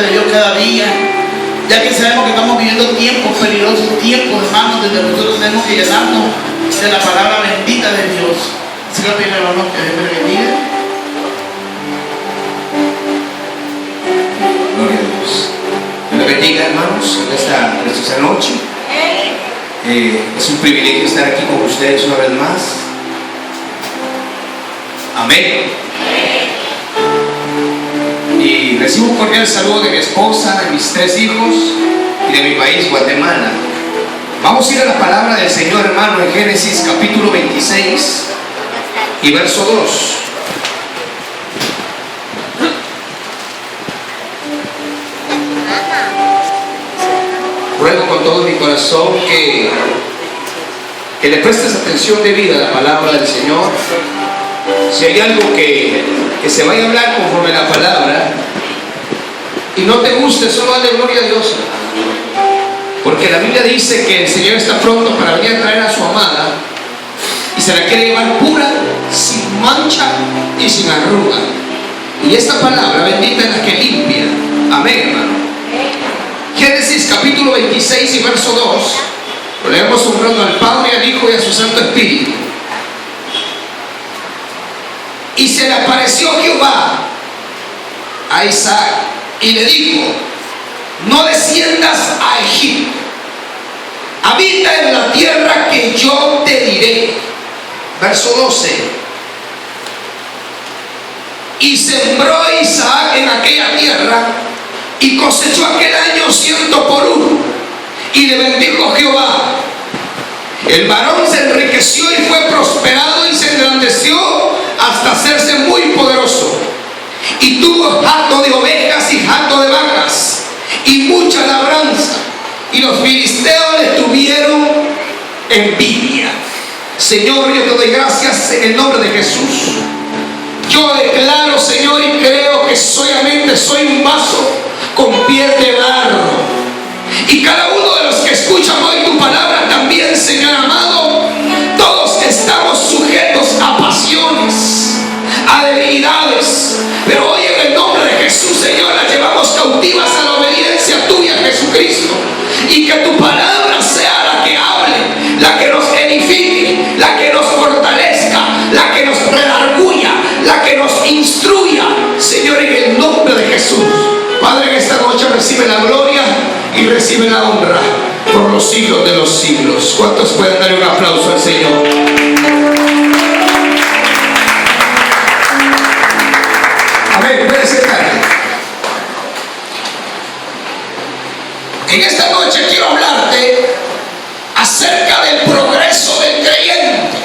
de Dios cada día, ya que sabemos que estamos viviendo tiempos peligrosos, tiempos, hermanos, donde nosotros tenemos que llenarnos de la palabra bendita de Dios. Así que pido, hermanos, que Dios me bendiga. Gloria a Dios. Dios les bendiga, hermanos, en esta preciosa noche. Es un privilegio estar aquí con ustedes una vez más. Amén. Y recibo un cordial saludo de mi esposa, de mis 3 hijos y de mi país, Guatemala. Vamos a ir a la palabra del Señor, hermano, en Génesis capítulo 26 y verso 2. Ruego con todo mi corazón que le prestes atención debida a la palabra del Señor. Si hay algo que se vaya a hablar conforme a la palabra y no te guste, solo dale gloria a Dios. Porque la Biblia dice que el Señor está pronto para venir a traer a su amada y se la quiere llevar pura, sin mancha y sin arruga. Y esta palabra bendita es la que limpia. Amén, hermano. Génesis capítulo 26 y verso 2. Lo leemos honrando al Padre, al Hijo y a su Santo Espíritu. Y se le apareció Jehová a Isaac y le dijo: no desciendas a Egipto, habita en la tierra que yo te diré. Verso 12. Y sembró Isaac en aquella tierra y cosechó aquel año 100 por 1, y le bendijo Jehová. El varón se enriqueció y fue prosperado y se engrandeció hasta hacerse muy poderoso, y tuvo hato de ovejas y hato de vacas y mucha labranza, y los filisteos le tuvieron envidia. Señor, yo te doy gracias en el nombre de Jesús. Yo declaro, Señor, y creo que solamente soy un vaso con pies de barro, y cada uno de los que escuchan hoy tu palabra también, Señor amado, todos estamos sujetos a pasiones, a debilidades, pero hoy en el nombre de Jesús, Señor, las llevamos cautivas a la obediencia tuya, Jesucristo, y que tu palabra sea la que hable, la que nos edifique, la que nos fortalezca, la que nos redarguya, la que nos instruya, Señor, en el nombre de Jesús. Padre, en esta noche recibe la gloria y recibe la honra por los siglos de los siglos. ¿Cuántos pueden darle un aplauso al Señor? Amén. Puede sentarse. En esta noche quiero hablarte acerca del progreso del creyente.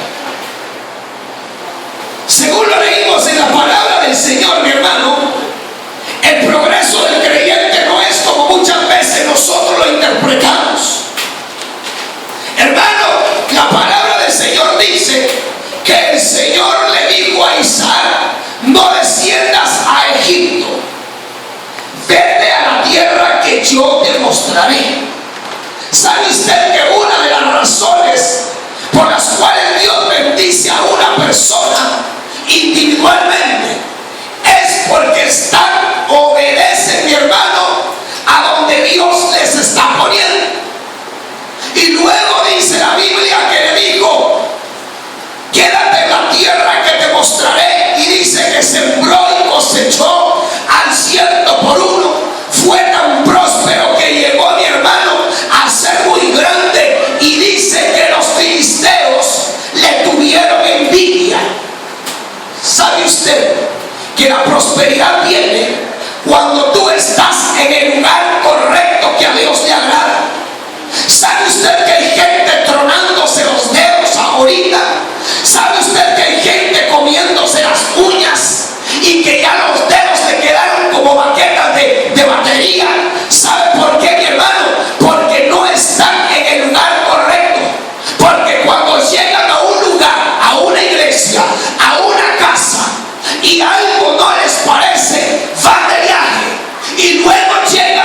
Según lo leímos en la palabra del Señor, mi hermano, el progreso del creyente no es como muchas veces nosotros lo interpretamos. Hermano, la palabra del Señor dice que el Señor le dijo a Isaac: no desciendas a Egipto, vete a la tierra que yo te mostraré. ¿Sabe usted que una de las razones por las cuales Dios bendice a una persona individualmente es porque obedecen, mi hermano, a donde Dios les está poniendo? Y luego dice la Biblia que le dijo: quédate en la tierra que te mostraré. Y dice que sembró y cosechó al 100 por 1. Fue tan próspero que llegó, mi hermano, a ser muy grande, y dice que los filisteos le tuvieron envidia. ¿Sabe usted que la prosperidad viene cuando tú estás en el lugar correcto que a Dios le agrada? ¿Sabe usted que hay gente tronándose los dedos ahorita? ¿Sabe usted que hay gente comiéndose las uñas y que ya los dedos le quedaron como baquetas de batería? ¿Sabe por qué, mi hermano? Porque no están en el lugar correcto. Porque cuando llegan a un lugar, a una iglesia, a una casa, y algo no les parece, van de viaje y luego llegan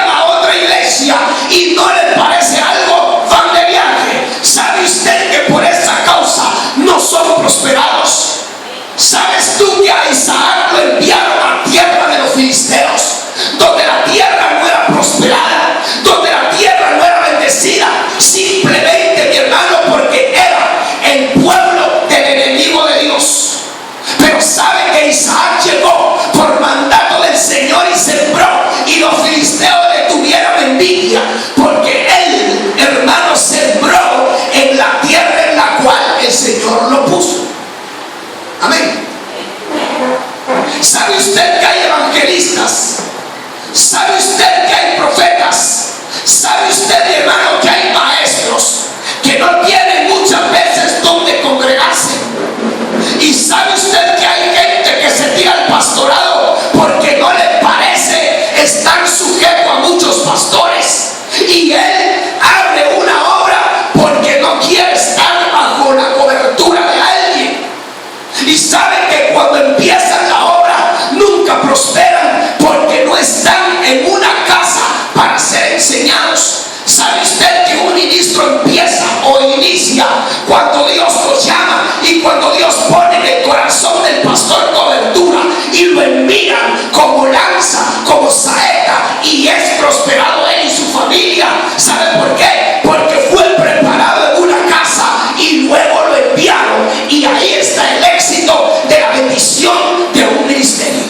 para ser enseñados. ¿Sabe usted que un ministro empieza o inicia cuando Dios los llama y cuando Dios pone en el corazón del pastor cobertura y lo envían como lanza, como saeta, y es prosperado él y su familia? ¿Sabe por qué? Porque fue preparado en una casa y luego lo enviaron, y ahí está el éxito de la bendición de un ministerio.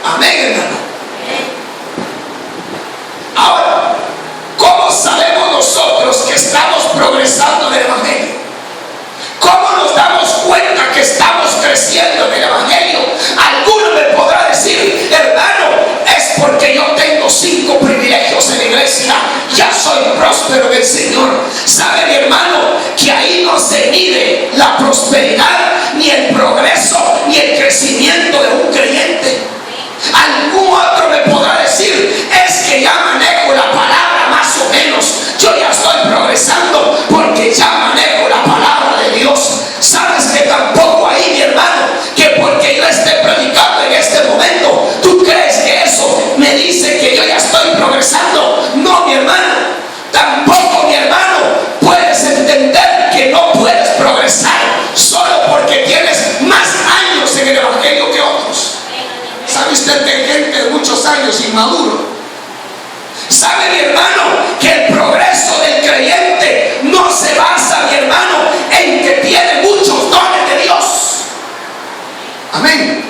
Amén, hermano. Ahora, ¿cómo sabemos nosotros que estamos progresando en el Evangelio? ¿Cómo nos damos cuenta que estamos creciendo en el Evangelio? Alguno me podrá decir, hermano, es porque yo tengo 5 privilegios en la iglesia, ya soy próspero en el Señor. ¿Sabe, mi hermano, que ahí no se mide la prosperidad, ni el progreso, ni el crecimiento de un creyente? Algún otro me podrá decir, es que ya manejo la palabra más o menos, yo ya estoy progresando porque ya manejo la palabra de Dios. Sabes que tampoco ahí, mi hermano, que porque yo esté predicando en este momento, tú crees que eso me dice que yo ya estoy progresando. No, mi hermano, tampoco, mi hermano, puedes entender que no puedes progresar solo porque tienes más años en el Evangelio que otros. ¿Sabe usted que hay gente de muchos años inmaduro? ¿Sabe, mi hermano, que el progreso del creyente no se basa, mi hermano, en que tiene muchos dones de Dios? Amén.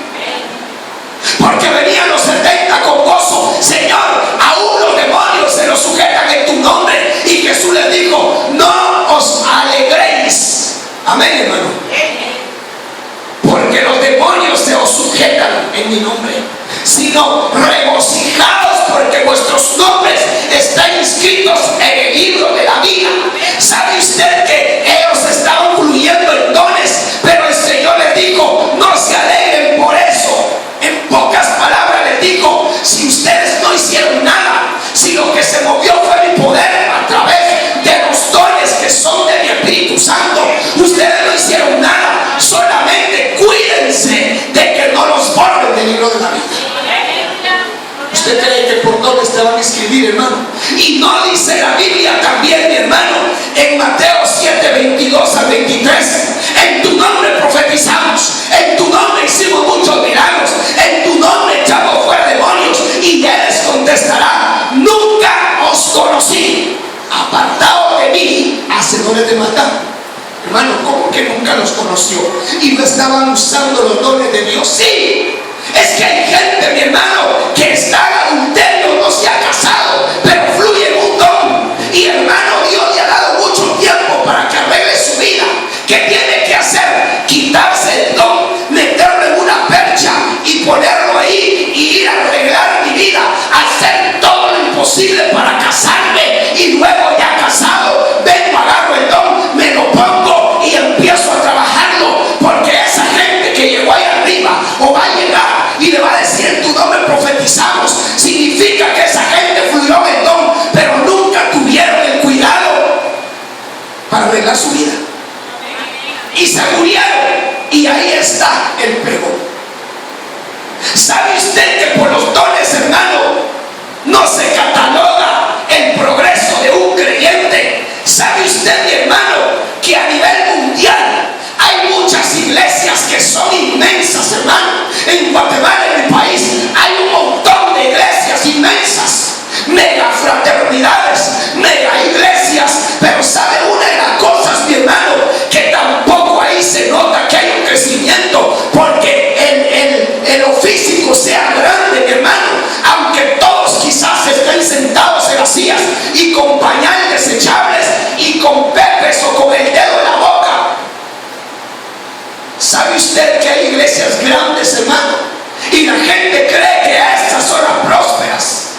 Porque venían los 70 con gozo. Señor, aún los demonios se los sujetan en tu nombre. Y Jesús les dijo, no os alegréis. Amén, hermano. Porque los demonios se os sujetan en mi nombre, sino regocijaos porque vuestros nombres están inscritos en el libro de la vida. ¿Sabe usted que ellos estaban fluyendo en dones, pero el Señor les dijo, no se alegren por eso? En pocas palabras les dijo, si ustedes no hicieron nada, si lo que se movió fue mi poder a través de los dones que son de mi Espíritu Santo, ustedes no hicieron nada, solamente cuídense de que no los borren del libro de la vida. ¿Usted cree que por dones te van a inscribir, hermano? Y no dice la Biblia también, mi hermano, en Mateo 7, 22 al 23, en tu nombre profetizamos, en tu nombre hicimos muchos milagros, en tu nombre echamos fuera demonios, y Él les contestará, nunca os conocí, apartados de mí, hacedores de maldad. Hermano, ¿cómo que nunca los conoció? ¿Y no estaban usando los dones de Dios? Sí. Es que hay gente, mi hermano, que está en adulterio, no se ha casado, pero fluye en un don. Y hermano, Dios le ha dado mucho tiempo para que arregle su vida. ¿Qué tiene que hacer? Quitarse el don, meterlo en una percha y ponerlo ahí y ir a arreglar mi vida, hacer todo lo imposible para casarme, y luego ya casado, vengo, agarro el don, me lo pongo y empiezo a trabajarlo, porque esa gente que llegó ahí arriba o va a llegar y le va a decir, en tu nombre profetizamos, significa que esa gente fluyó en el don, pero nunca tuvieron el cuidado para arreglar su vida y se murieron, y ahí está el pregón. ¿Sabe usted que por los dones, hermano, no se cataloga el progreso de un creyente? ¿Sabe usted, mi hermano, que a nivel mundial hay muchas iglesias que son inmensas, hermano? En Guatemala, en mi país, hay un montón de iglesias inmensas, mega fraternidades, mega iglesias, pero ¿sabe una de las cosas, mi hermano? Que tampoco ahí se nota que hay un crecimiento, porque el físico sea grande, mi hermano, aunque todos quizás estén sentados en las sillas y con pañales desechables y con pepes o con el dedo en la boca. ¿Sabe usted que hay iglesias grandes, hermano? Y la gente cree que estas son las prósperas,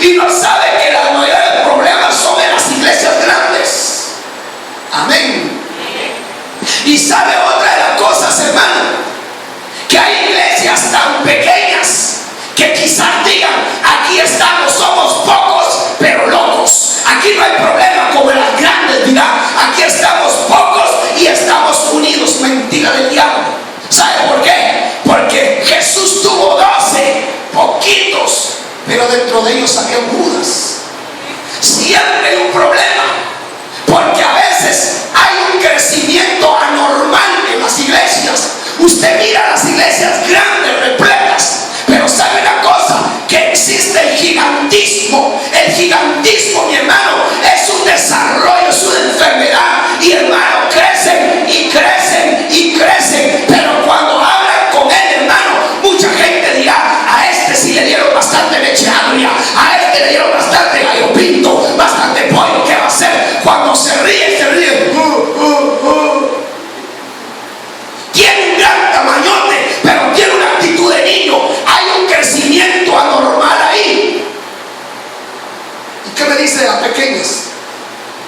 y no sabe que la mayoría de problemas son en las iglesias grandes. Amén. Y sabe otra de las cosas, hermano, que hay iglesias tan pequeñas que quizás digan, aquí estamos, somos pocos pero locos, aquí no hay problema como en las grandes, dirán, aquí estamos pocos y estamos unidos. Mentira del diablo. ¿Sabe por qué? Porque Jesús tuvo 12, poquitos, pero dentro de ellos había Judas. Siempre hay un problema, porque a veces hay un crecimiento anormal en las iglesias. Usted mira las iglesias grandes, repletas, pero sabe una cosa, que existe el gigantismo. El gigantismo, mi hermano, es un desarrollo, es una enfermedad. Y hermano, crecen y crecen y crecen, pero cuando hablan con él, hermano, mucha gente dirá: a este sí le dieron bastante leche agria, a este le dieron bastante gallo pinto, bastante pollo. ¿Qué va a hacer? Cuando se ríe, se ríe. Tiene un gran tamañote, pero tiene una actitud de niño. Hay un crecimiento anormal ahí. ¿Y qué me dice de las pequeñas?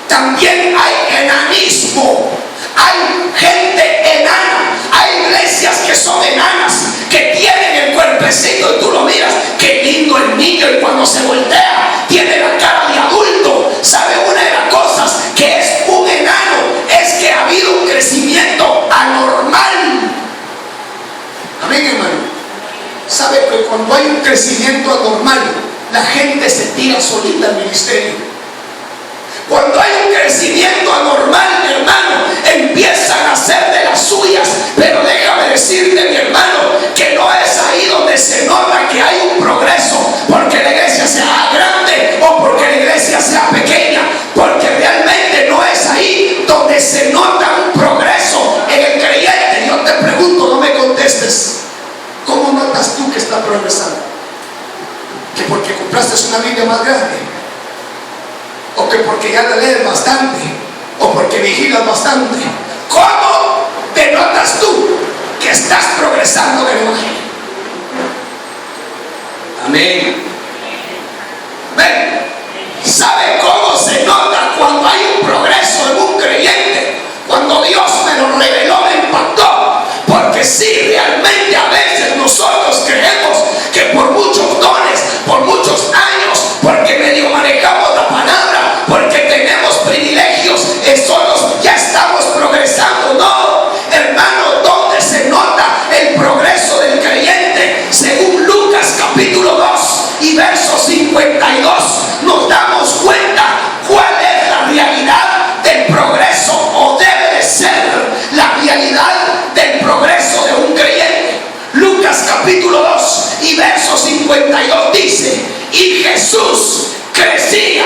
También hay enanismo. Hay gente enana. Hay iglesias que son enanas, que tienen el cuerpecito y tú lo miras, qué lindo el niño, y cuando se voltea tiene la cara de adulto. ¿Sabe una de las cosas que es un enano? Es que ha habido un crecimiento anormal. Amén, hermano. ¿Sabe que cuando hay un crecimiento anormal, la gente se tira solita al ministerio? Cuando hay un crecimiento anormal, mi hermano, empiezan a hacer de las suyas. Pero déjame decirte, mi hermano, que no es ahí donde se nota que hay un progreso, porque la iglesia sea grande o porque la iglesia sea pequeña, porque realmente no es ahí donde se nota un progreso en el creyente. Yo te pregunto, no me contestes, ¿cómo notas tú que está progresando? ¿Que porque compraste una Biblia más grande? ¿O que porque ya la lees bastante? ¿O porque vigilas bastante? ¿Cómo te notas tú que estás progresando en el evangelio? Amén. Ven, ¿sabe cómo se nota cuando hay un progreso en un creyente? Cuando Dios me lo reveló, me impactó. Porque sí, realmente a veces nosotros creemos que por muchos dones, por muchos años, porque medio manejamos la palabra, porque tenemos privilegios, solos ya estamos progresando. No, hermano, ¿dónde se nota el progreso del creyente? Según Lucas capítulo 2 y verso 52, nos damos cuenta cuál es la realidad del progreso, o debe de ser la realidad del progreso de un creyente. Lucas capítulo 2 y verso 52 dice: y Jesús crecía.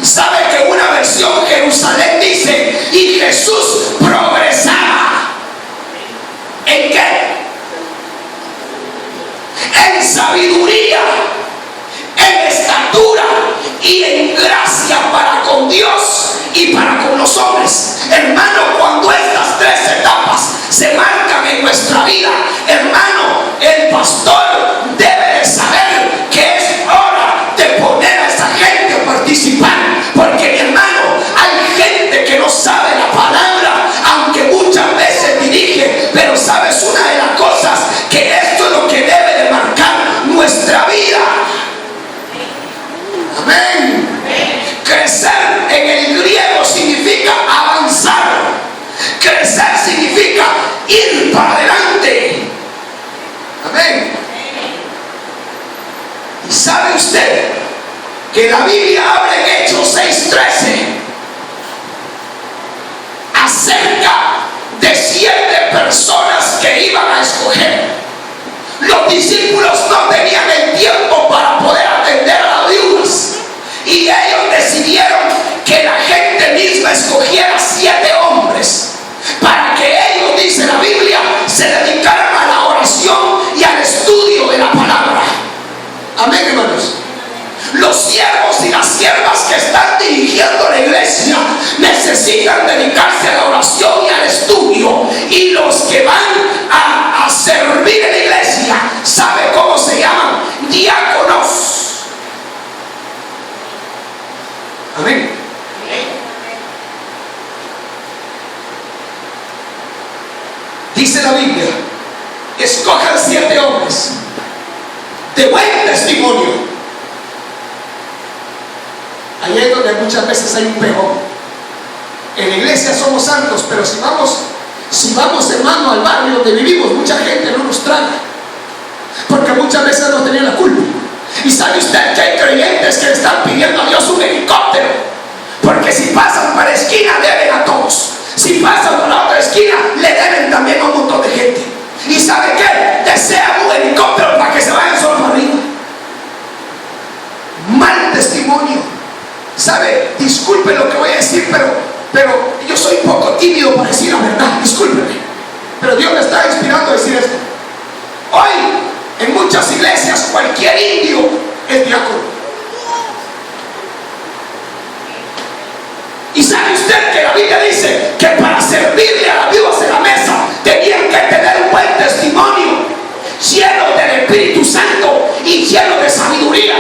¿Sabe que una versión Jerusalén dice: y Jesús progresaba? ¿En qué? En sabiduría, en estatura y en gracia para con Dios y para con los hombres. Hermano, cuando estas tres etapas se marcan en nuestra vida, hermano, el pastor debe de saber que es hora de poner a esa gente a participar. Porque, mi hermano, hay gente que no sabe la palabra, aunque muchas veces dirige. Pero sabes una de las cosas, que esto es lo que debe de marcar nuestra vida. Amén. Crecer en el griego significa avanzar. Crecer significa ir para adelante. Amén. ¿Y sabe usted que la Biblia habla en Hechos 6:13 acerca de 7 personas que iban a escoger? Los discípulos no tenían el tiempo para poder atender a las viudas, y ellos decidieron que la gente misma escogiera 7 hombres para que ellos, dice la Biblia, se dedicaran a la oración y al estudio de la palabra. Amén, hermanos. Los siervos y las siervas que están dirigiendo la iglesia necesitan dedicarse a la oración y al estudio. Y los que van a servir en la iglesia, ¿sabe cómo se llaman? Diáconos. Amén. Dice la Biblia: escojan 7 hombres de buen testimonio. Ahí es donde muchas veces hay un pegón. En la iglesia somos santos, pero si vamos, hermano, al barrio donde vivimos, mucha gente no nos traga, porque muchas veces no tenía la culpa. Y sabe usted que hay creyentes que le están pidiendo a Dios un helicóptero, porque si pasan para la esquina deben a todos, si pasan por la otra esquina le deben también a un montón de gente. Y sabe qué, desean un helicóptero para que se vayan solo para arriba. Mal testimonio. Sabe, disculpe lo que voy a decir, pero yo soy un poco tímido para decir la verdad, discúlpeme, pero Dios me está inspirando a decir esto. Hoy en muchas iglesias cualquier indio es diácono. Y sabe usted que la Biblia dice que para servirle a las viudas en la mesa tenían que tener un buen testimonio, lleno del Espíritu Santo y lleno de sabiduría.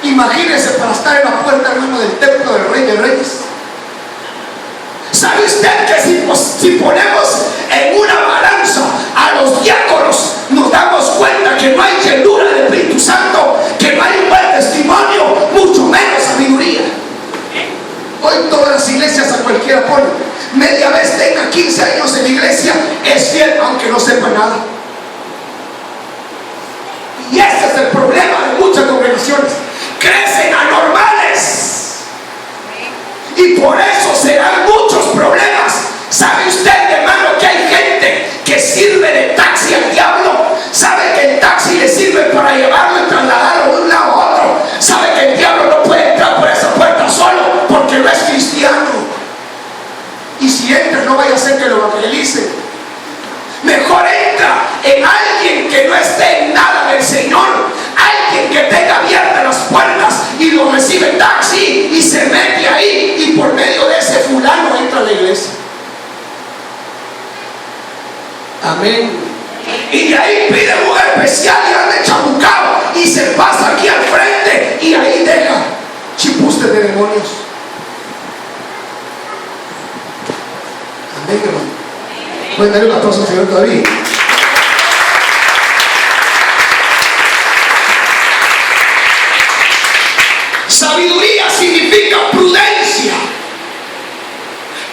Imagínense para estar en la puerta, hermano, del templo del Rey de Reyes. ¿Sabe usted que si ponemos en una balanza a los diáconos, nos damos cuenta que no hay llenura del Espíritu Santo, que no hay un buen testimonio, mucho menos sabiduría? Hoy todas las iglesias a cualquiera ponen, media vez tenga 15 años en la iglesia, es fiel aunque no sepa nada. Y ese es el problema de muchas congregaciones. Crecen anormales y por eso se dan muchos problemas. ¿Sabe usted, hermano, que hay gente que sirve de taxi al diablo? ¿Sabe que el taxi le sirve para llevarlo y trasladarlo de un lado a otro? ¿Sabe que el diablo no puede entrar por esa puerta solo porque no es cristiano? Y si entra, no vaya a ser que lo evangelicen. Mejor entra en alguien que no esté en nada del Señor, alguien que tenga abiertas las puertas y lo recibe taxi y se mete ahí, y por medio de ese fulano entra a la iglesia. Amén. Y de ahí pide un especial y anda chabucado y se pasa aquí al frente y ahí deja chipustes de demonios. Amén, hermano. Pueden darle un aplauso al Señor todavía. Sabiduría significa prudencia,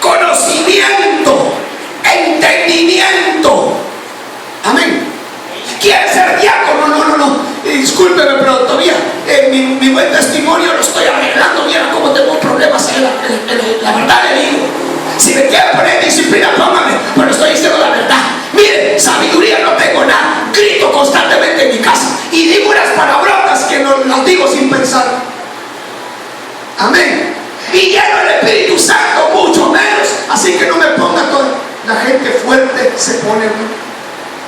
conocimiento, entendimiento. Amén. ¿Quiere ser diácono? No. Discúlpeme, pero todavía mi buen testimonio lo estoy arreglando. Mira cómo tengo problemas. La verdad le digo. Si me quiere poner disciplina, póngame, pero estoy diciendo la verdad. Mire, sabiduría no tengo nada. Grito constantemente en mi casa y digo unas palabrotas que no las digo sin pensar. Amén. Y lleno el Espíritu Santo, mucho menos. Así que no me ponga toda la gente fuerte se pone.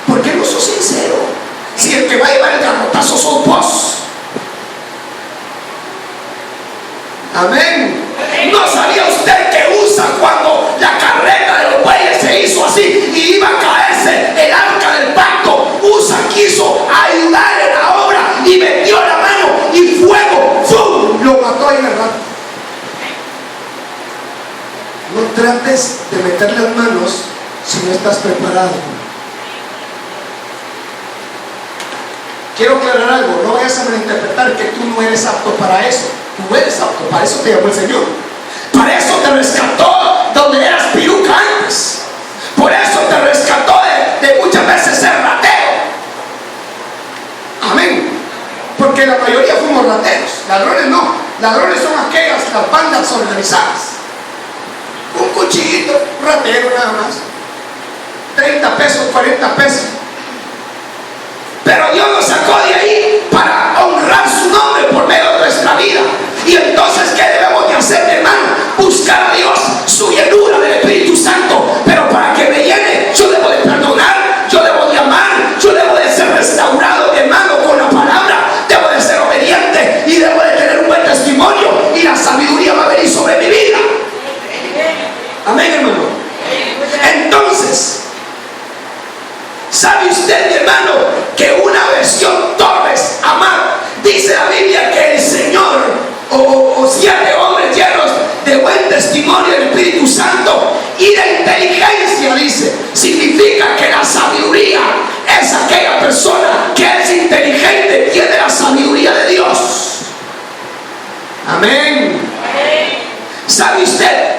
¿Por qué no sos sincero? Si el que va a llevar el garrotazo sos vos. Amén. ¿No sabía usted que usa cuando la carreta de los bueyes se hizo así y iba a caerse el arca del pacto? Usa quiso ayudar en la obra y metió la mano y fuego, ¡fum!, lo mató ahí en el rato. No trates de meter las manos si no estás preparado. Quiero aclarar algo, no vayas a malinterpretar que tú no eres apto para eso. Tú eres apto, para eso te llamó el Señor. Para eso te rescató donde eras piruca antes. Por eso te rescató de muchas veces ser ratero. Amén. Porque la mayoría fuimos rateros. Ladrones no. Ladrones son las bandas organizadas. Un cuchillito, ratero nada más. 30 pesos, 40 pesos. Pero Dios nos sacó de ahí para honrar su nombre por medio de nuestra vida. Y entonces, ¿qué debemos de hacer, hermano? Buscar a Dios, su llenura del Espíritu Santo. Pero para que me llene, yo debo de perdonar, yo debo de amar, yo debo de ser restaurado, hermano, con la palabra. Debo de ser obediente y debo de tener un buen testimonio. Y la sabiduría va a venir sobre mi vida. Amén, hermano. Entonces, ¿sabe usted, hermano, que una versión Torres Amar dice la Biblia que el Señor o 7 hombres llenos de buen testimonio del Espíritu Santo y de inteligencia, dice, significa que la sabiduría es aquella persona que es inteligente, tiene la sabiduría de Dios? Amén. ¿Sabe usted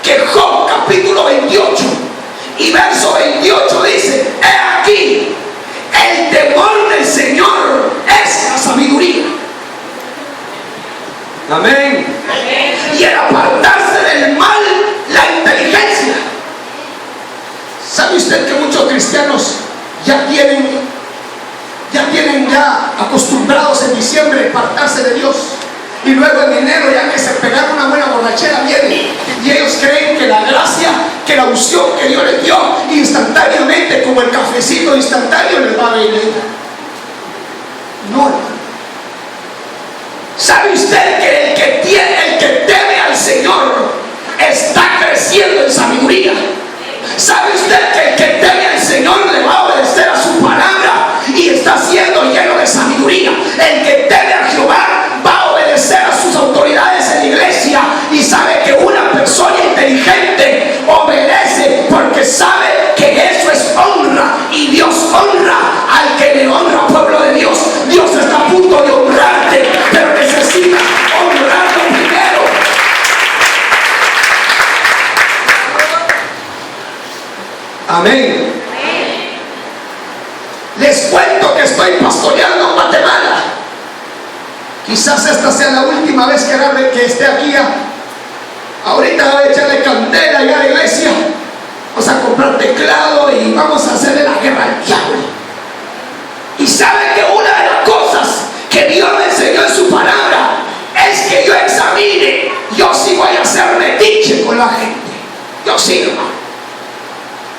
que Job capítulo 28 y verso 28 dice: he aquí, el temor del Señor es la sabiduría? Amén. Y el apartarse del mal, la inteligencia. ¿Sabe usted que muchos cristianos ya tienen acostumbrados en diciembre apartarse de Dios? Y luego en enero, ya que se pegaron una buena borrachera, viene y ellos creen que la gracia, que la unción que Dios les dio instantáneamente, como el cafecito instantáneo, les va a venir. No, hermano. ¿Sabe usted que el que teme al Señor está creciendo en sabiduría? ¿Sabe usted que el que teme al Señor le va a obedecer a su palabra y está siendo lleno de sabiduría? El que teme a Jehová va a obedecer a sus autoridades en la iglesia, y sabe que una persona inteligente obedece porque sabe que eso es honra, y Dios honra al que le honra, pueblo de Dios. Dios está a punto de honrarte, pero necesita honrarlo primero. Amén. Les cuento que estoy pastoreando Guatemala. Quizás esta sea la última vez que esté aquí. Ahorita voy a echarle candela allá a la iglesia. Vamos a comprar teclado y vamos a hacerle la guerra al diablo. Y saben que una de las cosas que Dios me enseñó en su palabra es que yo examine. Yo sí voy a hacer metiche con la gente. Yo sí, hermano.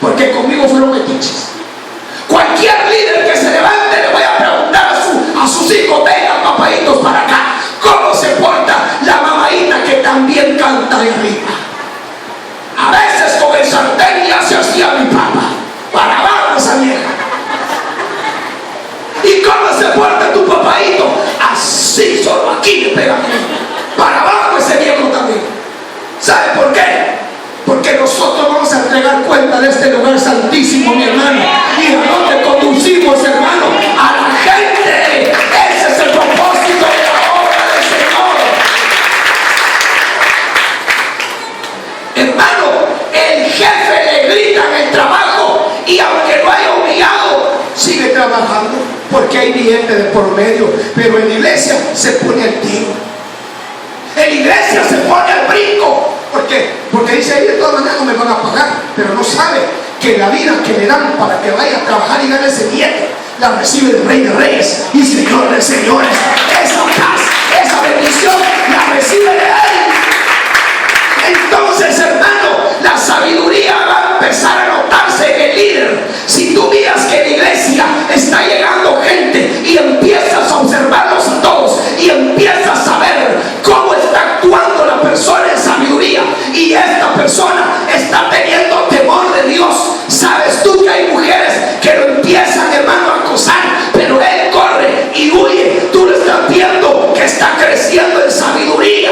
Porque conmigo fueron metiches. Cualquier líder que se levante le voy a preguntar a sus hijos: vengan, papaitos, para acá. ¿Cómo se porta la mamadita que también canta de arriba? A veces con el sartén ya se hacía mi papá. Para abajo esa vieja. ¿Y cómo se porta tu papaito? Así, solo aquí le pega aquí. Para abajo ese viejo también. ¿Sabe por qué? Porque nosotros vamos a entregar cuenta de este lugar santísimo, mi hermano. ¿Y a dónde conducimos, hermano? A la gente. Ese es el propósito de la obra del Señor. Hermano, el jefe le grita en el trabajo, y aunque lo haya humillado, sigue trabajando porque hay billete de por medio. Pero en la iglesia se pone al tiro. En la iglesia se pone al brinco. ¿Por qué? Porque dice: ahí de todas maneras no me van a pagar. Pero no sabe que la vida que le dan para que vaya a trabajar y gane ese billete, la recibe el Rey de Reyes y Señor de Señores. Esa paz, esa bendición, la recibe de Él. Entonces, hermano, la sabiduría va a empezar a notarse en el líder. Si tú miras que en la iglesia está llegando gente y empiezas a observarlos a todos y empiezas a ver cómo está actuando la persona en sabiduría, y esta persona está teniendo temor de Dios, sabes tú que hay mujeres que lo empiezan, hermano, a acosar, pero él corre y huye. Tú lo estás viendo que está creciendo en sabiduría,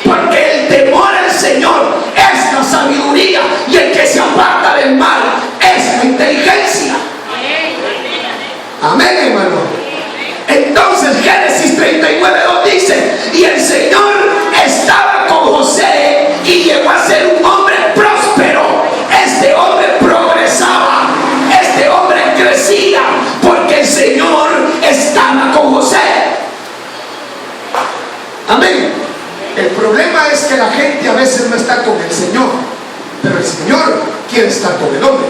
porque el temor al Señor es la sabiduría, y el que se aparta del mal es la inteligencia. Amén, hermano. Entonces Génesis 39:2 dice: y el Señor estaba con José y llegó a ser un hombre próspero. Este hombre progresaba, este hombre crecía, porque el Señor estaba con José. Amén. El problema es que la gente a veces no está con el Señor, pero el Señor quiere estar con el hombre.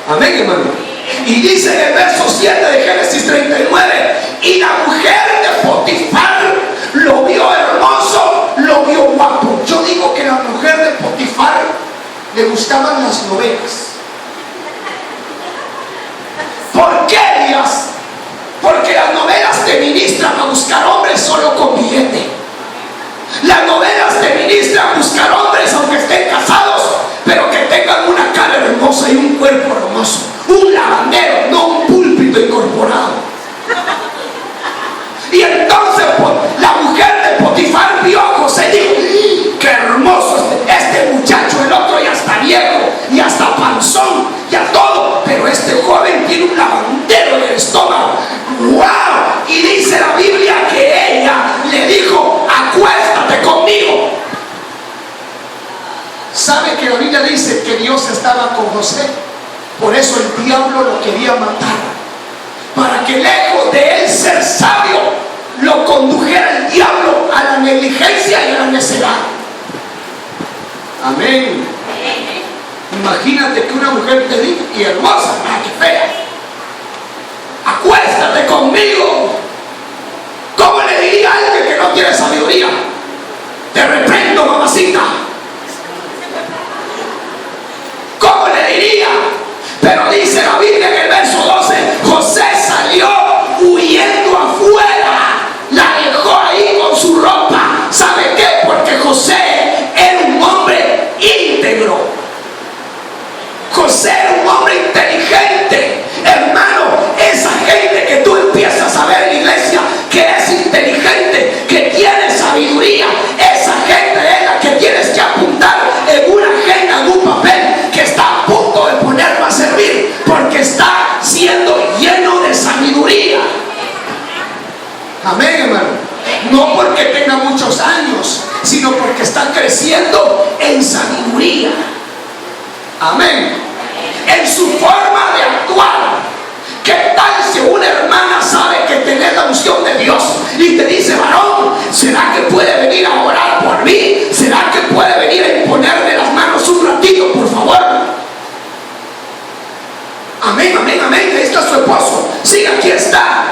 Amén, hermano. Y dice en el verso 7 de Génesis 39: y la mujer de Potifar lo vio hermoso, lo vio guapo. Yo digo que la mujer de Potifar le gustaban las novelas. ¿Por qué, Dios? Porque las novelas te ministran a buscar hombres solo con billete. Las novelas te ministran a buscar hombres aunque estén casados, pero que tengan una cara hermosa y un cuerpo hermoso. Un lavandero, no un púlpito incorporado. Y entonces la mujer de Potifar vio a José y dijo: qué hermoso este muchacho. El otro ya está viejo y hasta panzón, ya todo, pero este joven tiene un lavandero en el estómago. ¡Wow! Y dice la Biblia que ella le dijo: acuéstate conmigo. ¿Sabe que la Biblia dice que Dios estaba con José? Por eso el diablo lo quería matar, para que lejos de él ser sabio, lo condujera el diablo a Amén. Imagínate que una mujer te diga, y hermosa, qué fea, acuéstate conmigo. ¿Cómo le diría a alguien que no tiene sabiduría? Te reprendo, mamacita. ¿Cómo le diría? Pero dice la Biblia en el verso 12, José salió huyendo afuera, la dejó ahí con su ropa. ¿Sabe qué? Porque José era un hombre íntegro. José era un hombre inteligente. Hermano, esa gente que tú empiezas a ver en la iglesia, que es inteligente, que tiene sabiduría, esa gente es la que tienes que apuntar en una agenda, en un papel, que está a punto de ponerlo a servir, porque está siendo lleno de sabiduría. Amén, hermano. No porque tenga muchos años, sino porque está creciendo en sabiduría. Amén. En su forma de actuar. ¿Qué tal si una hermana sabe que tenés la unción de Dios y te dice, varón, ¿será que puede venir a orar por mí? ¿Será que puede venir a imponerme las manos un ratito, por favor? Amén, amén, amén. Ahí está su esposo. Sí, aquí está.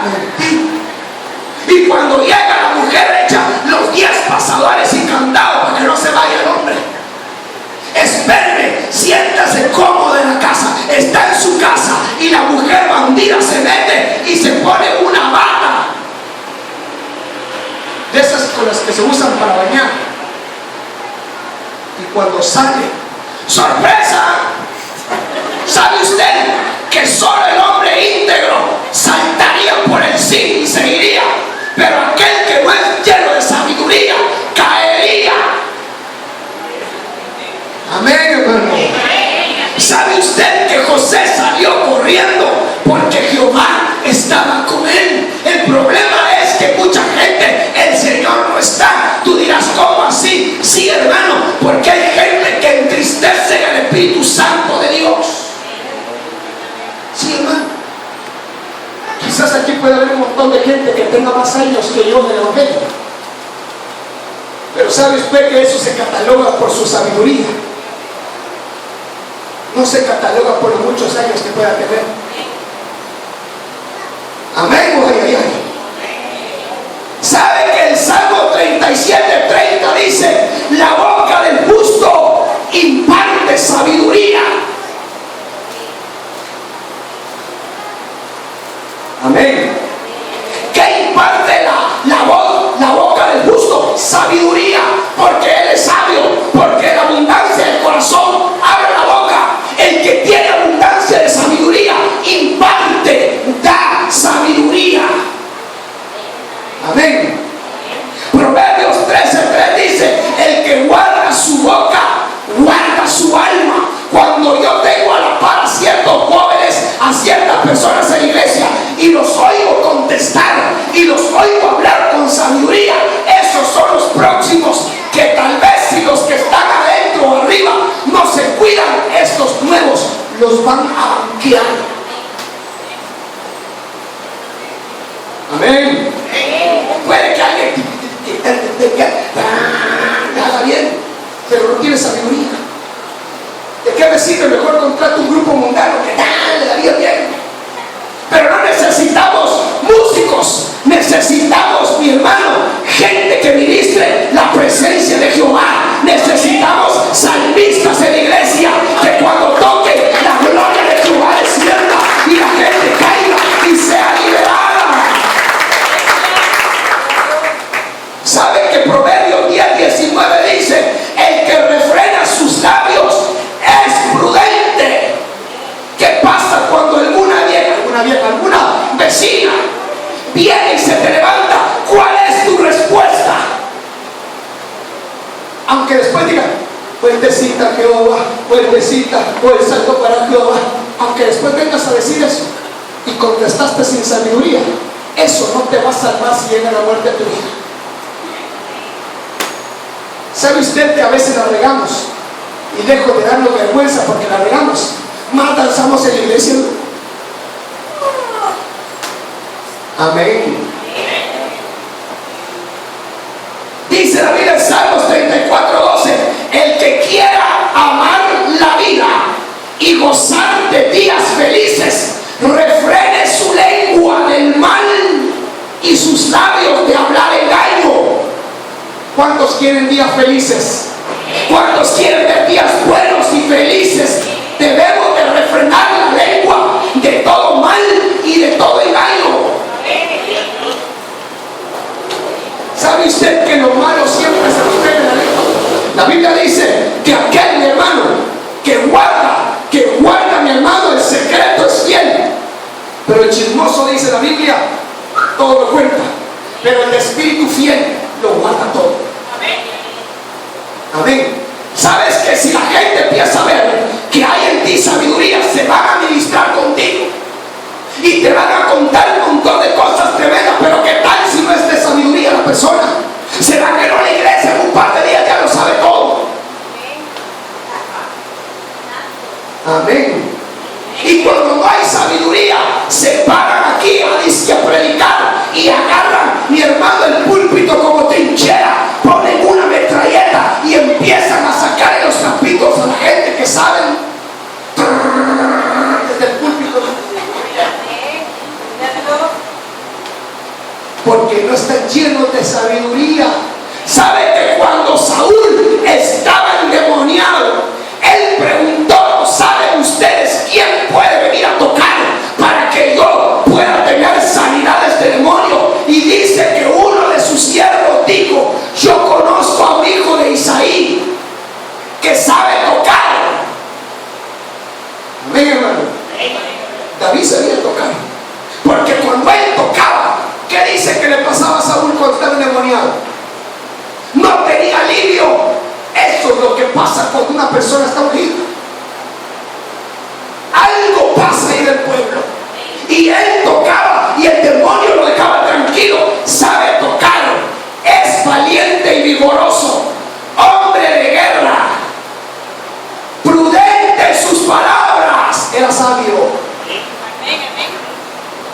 Y cuando llega la mujer, echa los 10 pasadores y candados para que no se vaya el hombre. Espéreme, siéntase cómodo en la casa. Está en su casa y la mujer bandida se mete y se pone una bata de esas con las que se usan para bañar. Y cuando sale, ¡sorpresa! ¿Sabe usted que solo el hombre íntegro saltaría por el sí y seguiría? Pero aquel que no es lleno de sabiduría caería. Amén, hermano. ¿Sabe usted que José salió corriendo porque Jehová estaba con él? El problema es que mucha gente, el Señor no está. Tú dirás, ¿cómo así? Sí, hermano, porque hay gente que entristece el Espíritu Santo de Dios. Sí, hermano. Quizás aquí puede haber un montón de gente que tenga más años que yo en el Evangelio. Pero ¿sabe usted que eso se cataloga por su sabiduría? No se cataloga por los muchos años que pueda tener. Amén, ay, ay, ay. ¿Sabe que el Salmo 37:30 dice, la boca del justo imparte sabiduría? Amén. ¿Qué imparte la boca del justo? Sabiduría, porque él es sabio, porque la abundancia del corazón abre la boca. El que tiene abundancia de sabiduría imparte, da sabiduría. Amén. Proverbios 13:3 dice, el que guarda su boca, guarda su alma. Cuando yo tengo a la par a ciertos jóvenes, a ciertas personas en la iglesia, y los oigo contestar, y los oigo hablar con sabiduría, esos son los próximos que tal vez si los que están adentro o arriba no se cuidan, estos nuevos los van a banquear. Amén. Puede que alguien haga bien, pero no tiene sabiduría. ¿De qué me sirve? Mejor contrato un grupo mundano que le daría bien. Pero no necesitamos músicos, necesitamos, mi hermano, gente que ministre la presencia de Jehová. Necesitamos salmistas en la iglesia, que cuando toque la gloria de Jehová descienda y la gente caiga y sea liberada. ¿Sabe que Proverbios 10:19 dice, el que refrena sus labios es prudente? ¿Qué pasa cuando alguna vecina viene y se te levanta? ¿Cuál es tu respuesta? Aunque después diga, fuertecita Jehová, fuertecita, o el salto para Jehová. Aunque después vengas a decir eso y contestaste sin sabiduría, eso no te va a salvar si llega la muerte a tu vida. ¿Sabe usted que a veces la regamos? Y lejos de darnos vergüenza porque la regamos, más danzamos en la iglesia. Amén. Dice la Biblia en Salmos 34:12, el que quiera y sus labios de hablar engaño. ¿Cuántos quieren días felices? ¿Cuántos quieren ver días buenos y felices? Debemos de refrenar la lengua de todo mal y de todo engaño. ¿Sabe usted que lo malo siempre se refleja en la lengua? La Biblia dice que aquel, mi hermano, que guarda, mi hermano, el secreto es fiel. Pero el chismoso, dice la Biblia, todo lo cuenta. Pero el espíritu fiel lo guarda todo. Amén. Sabes que si la gente empieza a ver que hay en ti sabiduría, se van a ministrar contigo y te van a contar un montón de cosas tremendas. Pero ¿qué tal si no es de sabiduría la persona? ¿Será que no la iglesia en un par de días ya lo sabe todo? Amén. Y cuando no hay sabiduría, se paran aquí a predicar y agarran, mi hermano, el púlpito como trinchera, ponen una metralleta y empiezan a sacar en los capítulos a la gente que saben desde el púlpito, porque no están llenos de sabiduría. ¿Sabe que cuando Saúl estaba endemoniado, él preguntó: ¿saben ustedes quién puede venir a tocar para que yo pueda tener sanidades de demonio? Y dice que uno de sus siervos dijo: yo conozco a un hijo de Isaí que sabe tocar. Amén, hermano. David sabía tocar, porque cuando él tocaba, ¿qué dice que le pasaba a Saúl cuando estaba endemoniado? No tenía alivio. Eso es lo que pasa cuando una persona está ungida. Algo pasa ahí del pueblo. Y él tocaba y el demonio lo dejaba tranquilo. Sabe tocar, es valiente y vigoroso, hombre de guerra, prudente en sus palabras, era sabio.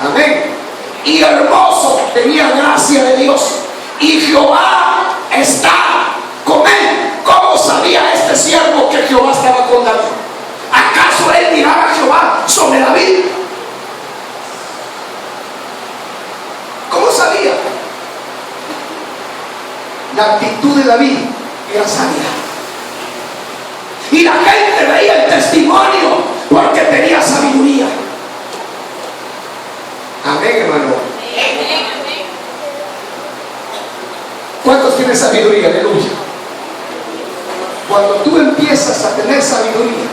Amén. Y hermoso, tenía gracia de Dios. Y Jehová está con él. ¿Cómo sabía este siervo que Jehová estaba con David? ¿Acaso él miraba a Jehová sobre David? ¿Cómo sabía? La actitud de David era sabia. Y la gente veía el testimonio porque tenía sabiduría. Amén, hermano. ¿Cuántos tienen sabiduría? Aleluya. Cuando tú empiezas a tener sabiduría,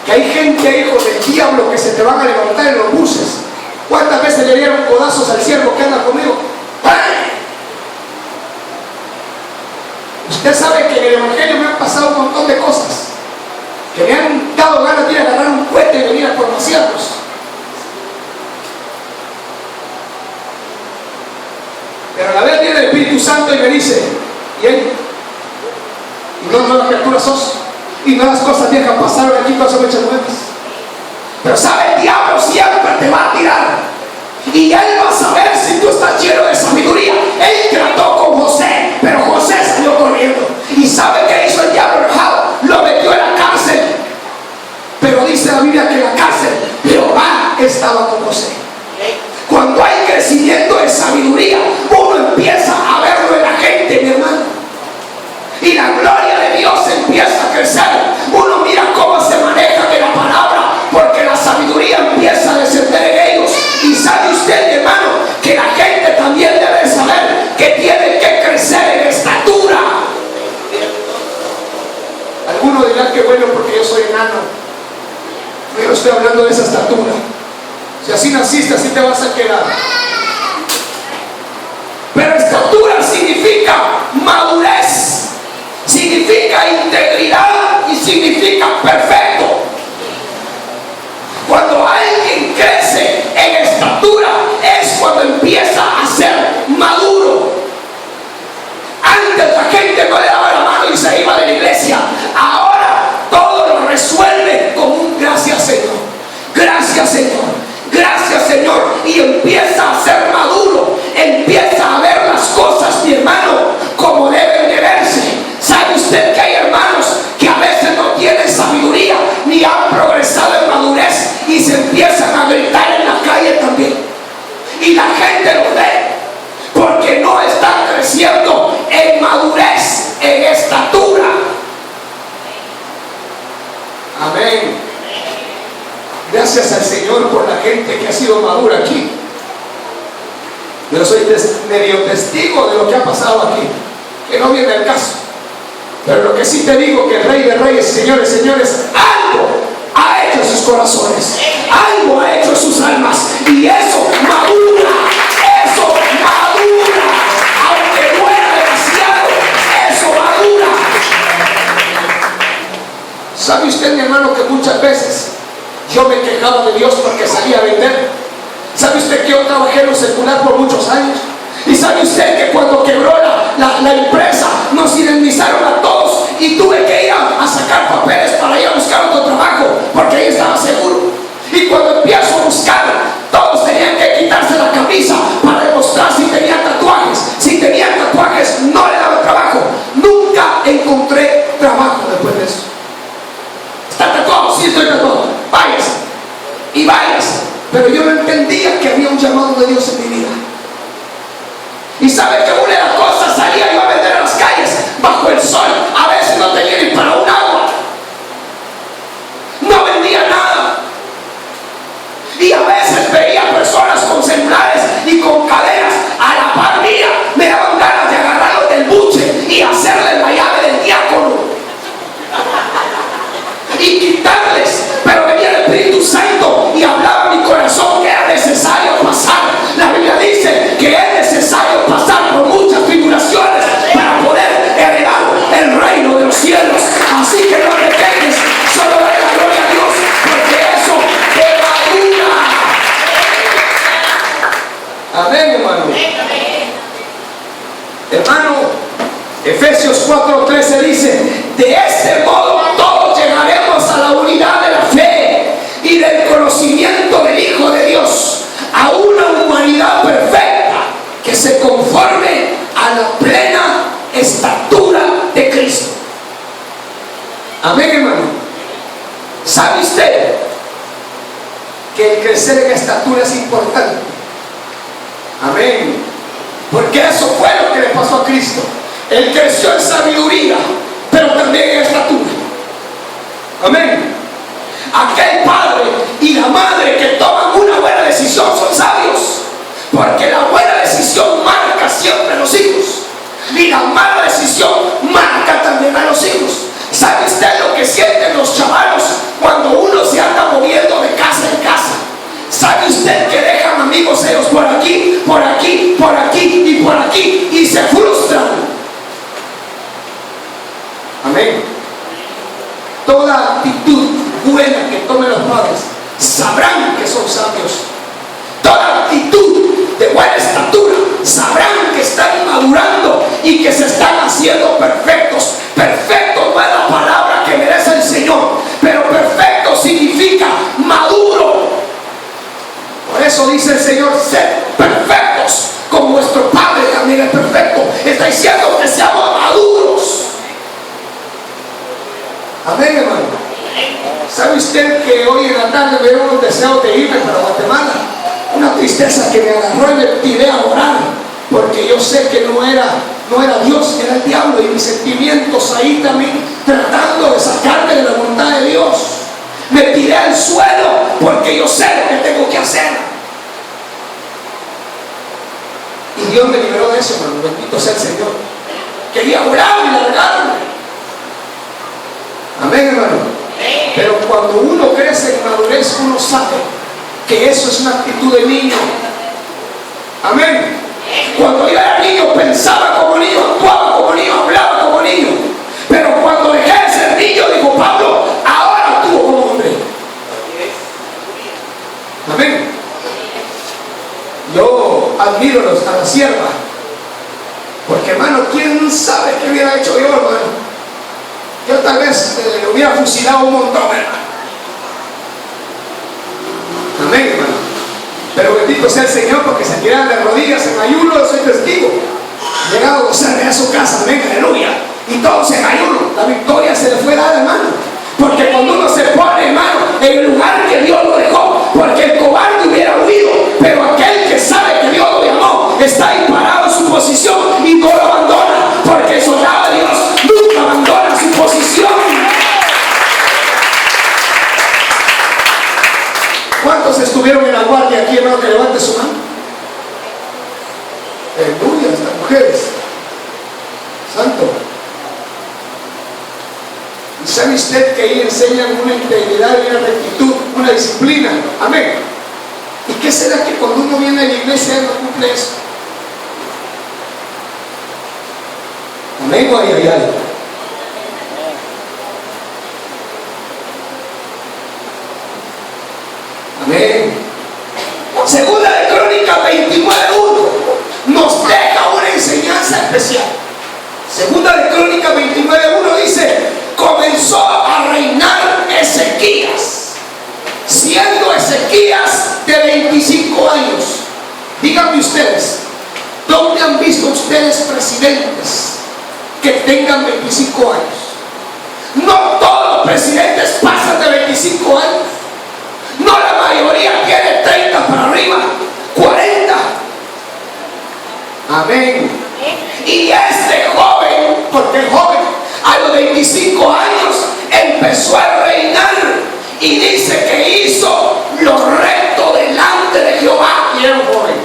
que hay gente, hijo del diablo, que se te van a levantar en los buses. ¿Cuántas veces le dieron codazos al siervo que anda conmigo? ¡Ay! Usted sabe que en el evangelio me han pasado un montón de cosas, que me han dado ganas de ir a agarrar un cohete y venir a conociarlos. Pero a la vez viene el Espíritu Santo y me dice: ¿y él? ¿Y no nuevas criaturas sos? Y nuevas cosas viejas pasaron aquí, cosas hechas nuevas. Pero sabe, el diablo siempre te va a tirar. Y él va a saber si tú estás lleno de sabiduría. Él trató con José, pero José salió corriendo. ¿Y sabe qué hizo el diablo enojado? Lo metió en la cárcel. Pero dice la Biblia que en la cárcel Jehová estaba con José. Cuando hay crecimiento de sabiduría, uno empieza a verlo en la gente, mi hermano. Y la gloria de Dios empieza a crecer. Uno mira cómo se maneja de la palabra, porque la sabiduría empieza a descender en ellos. Y sabe usted, mi hermano, que la gente también debe saber que tiene que crecer en estatura. Algunos dirán que bueno, porque yo soy enano. Yo no estoy hablando de esa estatura. Si así naciste, así te vas a quedar. Pero estatura significa madurez, significa integridad y significa perfecto. Cuando alguien crece en estatura es cuando empieza a ser maduro. Antes la gente no le daba la mano y se iba de la iglesia. Ahora todo lo resuelve con un gracias, Señor. Gracias, Señor. Gracias, Señor. Y empieza a ser maduro. Empieza a ver las cosas, mi hermano, como deben de verse. ¿Sabe usted que hay hermanos que a veces no tienen sabiduría ni han progresado en madurez y se empiezan a gritar en la calle también? Y la gente los ve. porque no están creciendo en madurez, en estatura. Amén. Gracias al Señor por la gente que ha sido madura aquí. Yo soy medio testigo de lo que ha pasado aquí, que no viene el caso. Pero lo que sí te digo, que el Rey de Reyes, señores, algo ha hecho en sus corazones, algo ha hecho en sus almas, y eso madura, aunque duela demasiado, eso madura. ¿Sabe usted, mi hermano, que muchas veces yo me quejaba de Dios porque salía a vender? ¿Sabe usted que yo trabajé en lo secular por muchos años? ¿Y sabe usted que cuando quebró la empresa nos indemnizaron a todos y tuve que ir a sacar papeles para ir a buscar otro trabajo porque ahí estaba seguro? Y cuando empiezo a buscar, todos tenían que quitarse la camisa para demostrar si tenían tatuajes. Si tenían tatuajes no le daban trabajo. Nunca encontré trabajo después de eso. ¿Está tatuado? Sí, estoy tatuado. Váyase. Y váyase. Pero yo no entendía que había un llamado de Dios en mi vida. Y sabe que una de las cosas, salía yo a vender a las calles bajo el sol. A veces no tenía ni para un agua. No vendía nada. Y a veces veía personas con celulares y con cadenas a la par mía. Me daban ganas de agarrarlos del buche y hacerles la llave del diácono y quitarles. Pero venía el Espíritu Santo y hablaba a mi corazón que era necesario pasar. La Biblia dice que es necesario pasar por muchas tribulaciones para poder heredar el reino de los cielos. Así que no te quejes, solo dale la gloria a Dios, porque eso te madura. Amén, hermano. Hermano, Efesios 4:13 dice: de este modo todos llegaremos a la unidad de la fe y del conocimiento del Hijo de Dios, a una humanidad perfecta que se conforme a la plena estatura de Cristo. Amén, hermano. ¿Sabe usted que el crecer en estatura es importante? Amén. Porque eso fue lo que le pasó a Cristo. Él creció en sabiduría, pero también en estatura. Amén. Aquel padre y la madre que toman una buena decisión son sabios, porque la buena decisión marca siempre a los hijos y la mala decisión marca también a los hijos. ¿Sabe usted lo que sienten los chavalos cuando uno se anda moviendo de casa en casa? ¿Sabe usted que dejan amigos ellos por aquí, por aquí, por aquí y por aquí y se frustran? Amén. Toda actitud buena que tomen los padres sabrán que son sabios. Toda actitud de buena estatura sabrán que están madurando y que se están haciendo perfectos. Perfecto no es la palabra que merece el Señor, pero perfecto significa maduro. Por eso dice el Señor: sed perfectos como vuestro Padre también es perfecto. Está diciendo que seamos maduros. Amén, hermano. ¿Sabe usted que hoy en la tarde me dio unos deseos de irme para Guatemala? Una tristeza que me agarró y me tiré a orar, porque yo sé que no era Dios, era el diablo, y mis sentimientos ahí también tratando de sacarme de la voluntad de Dios. Me tiré al suelo porque yo sé lo que tengo que hacer. Y Dios me liberó de eso, hermano. Bendito sea el Señor. Quería orar y largarme. Amén, hermano. Pero cuando uno crece en madurez, uno sabe que eso es una actitud de niño. Amén. Cuando yo era niño pensaba como niño, actuaba como niño, hablaba como niño. Pero cuando dejé de ser niño, dijo Pablo, ahora actúo como hombre. Amén. Yo admiro a la sierva, porque, hermano, ¿quién sabe qué hubiera hecho yo, hermano? Yo tal vez le hubiera fusilado un montón, hermano. Amén, hermano. Pero bendito sea el Señor, porque se tiran de rodillas en ayuno. Soy testigo. Llegado a gozar a su casa, amén, aleluya. Y todos en ayuno. La victoria se le fue dada, hermano. Porque cuando uno se pone, hermano, en el lugar que Dios lo dejó, porque el cobarde hubiera huido, pero aquel que sabe que Dios lo llamó está ahí parado en su Aleluya, estas mujeres. Santo. Y sabe usted que ahí enseñan una integridad y una rectitud, una disciplina. Amén. ¿Y qué será que cuando uno viene a la iglesia no cumple eso? Amén o ay. Amén. Segunda de Crónicas 29:1 nos deja una enseñanza especial. Segunda de Crónicas 29:1 dice: comenzó a reinar Ezequías, siendo Ezequías de 25 años. Díganme ustedes, ¿dónde han visto ustedes presidentes que tengan 25 años? No todos los presidentes pasan de 25 años. No, la mayoría tiene 30 para arriba, 40. Amén. Y este joven, porque el joven a los 25 años empezó a reinar y dice que hizo lo recto delante de Jehová, y era un joven.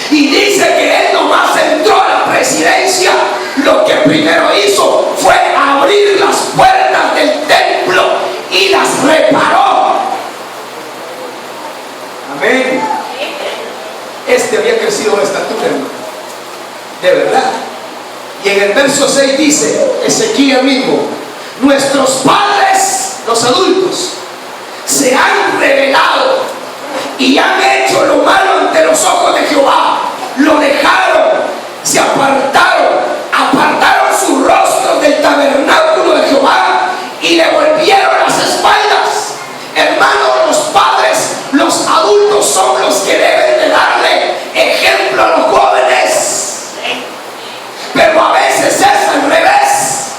Y dice que él nomás entró a la presidencia, lo que primero hizo fue abrir las puertas del templo y las reparó. Amén. Este había crecido de estatura, hermano, de verdad. Y en el verso 6 dice Ezequías mismo: nuestros padres, los adultos, se han rebelado y han hecho lo malo ante los ojos de Jehová. Lo dejaron, se apartaron sus rostros del tabernáculo de Jehová y le volvieron las espaldas. Hermanos, los padres, los adultos son los que deben de darle ejemplo a los jóvenes, pero a veces es al revés.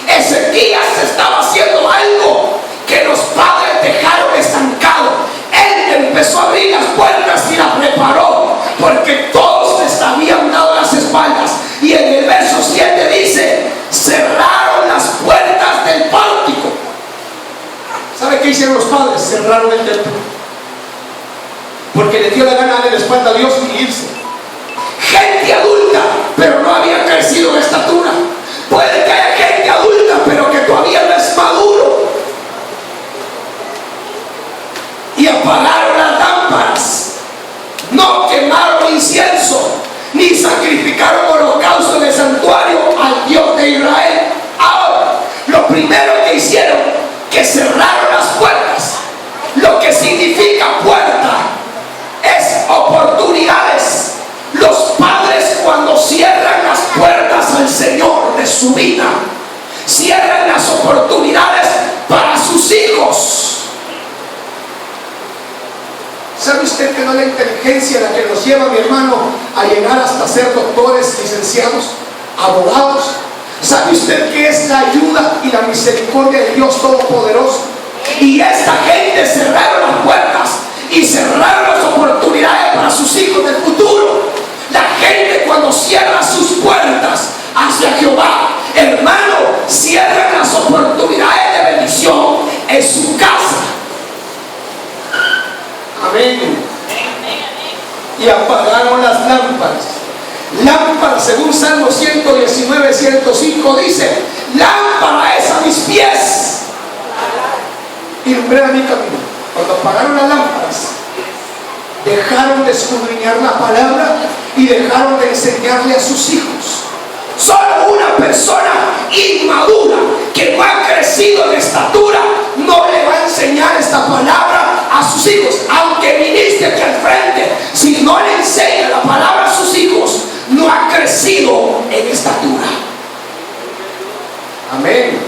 Ezequías estaba haciendo algo que los padres dejaron estancado. Él empezó a abrir las puertas y las preparó, porque todos les habían dado las espaldas. Y en el verso 7 dice: cerraron las puertas del pórtico. ¿Sabe qué hicieron los padres? Cerraron el templo, porque les dio la gana de darle la espalda a Dios y irse. Gente adulta, pero no había crecido en estatura. Puede que haya gente adulta, pero que todavía no es maduro. Y apagaron las lámparas, no quemaron incienso, ni sacrificaron holocausto en el santuario al Dios de Israel. Ahora, lo primero que hicieron, que cerraron las puertas. Lo que significa puerta es oportunidades. Los padres, cuando cierran las puertas al Señor de su vida, cierran las oportunidades para sus hijos. ¿Sabe usted que no es la inteligencia la que nos lleva, mi hermano, a llegar hasta ser doctores, licenciados, abogados? ¿Sabe usted que es la ayuda y la misericordia de Dios Todopoderoso? Y esta gente cerraron las puertas y cerraron las oportunidades para sus hijos del futuro. La gente, cuando cierra sus puertas hacia Jehová, hermano, cierran las oportunidades de bendición en su casa. Amén. Y apagaron las lámparas. Lámpara, según Salmo 119, 105 dice: lámpara es a mis pies y lumbrera mi camino. Cuando apagaron las lámparas, dejaron de escudriñar la palabra y dejaron de enseñarle a sus hijos. Solo una persona inmadura que no ha crecido en estatura no le va a enseñar esta palabra a sus hijos, aunque ministre aquí al frente. Si no le enseña la palabra a sus hijos, no ha crecido en estatura. Amén.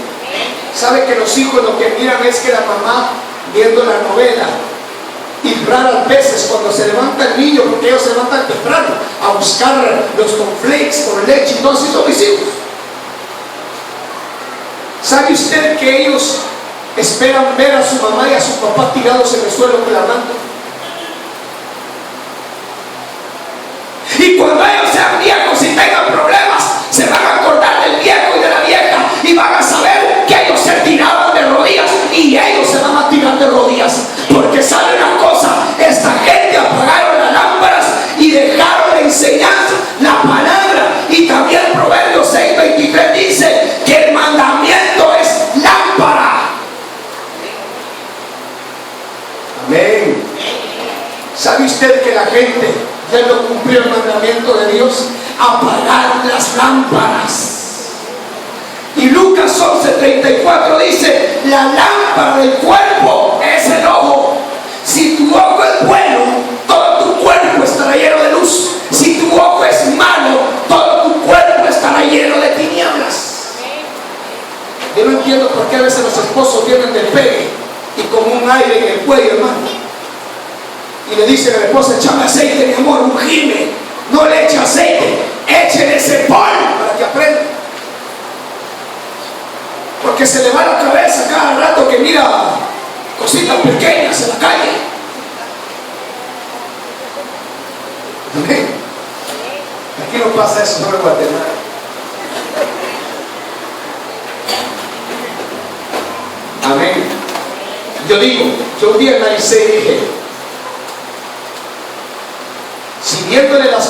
¿Sabe que los hijos lo que miran es que la mamá, viendo la novela, y raras veces cuando se levanta el niño, porque ellos se levantan temprano a buscar los cornflakes con leche y todo eso, son mis hijos? ¿Sabe usted que ellos esperan ver a su mamá y a su papá tirados en el suelo clamando? Y cuando ellos sean viejos y tengan problemas, se van a acordar del viejo y de la vieja y van a saber que ellos se tiraban de rodillas, y ellos se van a tirar de rodillas. Porque sabe una cosa, esta gente apagaron las lámparas gente ya no cumplió el mandamiento de Dios, apagar las lámparas. Y Lucas 11:34 dice: la lámpara del cuerpo es el ojo. Si tu ojo es bueno, todo tu cuerpo estará lleno de luz. Si tu ojo es malo, todo tu cuerpo estará lleno de tinieblas. Yo no entiendo por qué a veces los esposos vienen del pegue y con un aire en el cuello, hermano, y le dicen a la esposa: échame aceite, mi amor, ungime. No le eche aceite, échele ese polvo para que aprenda. Porque se le va la cabeza cada rato que mira cositas pequeñas en la calle. Amén. Aquí no pasa eso, no en Guatemala. Amén. Yo un día analicé y dije: si viéndole las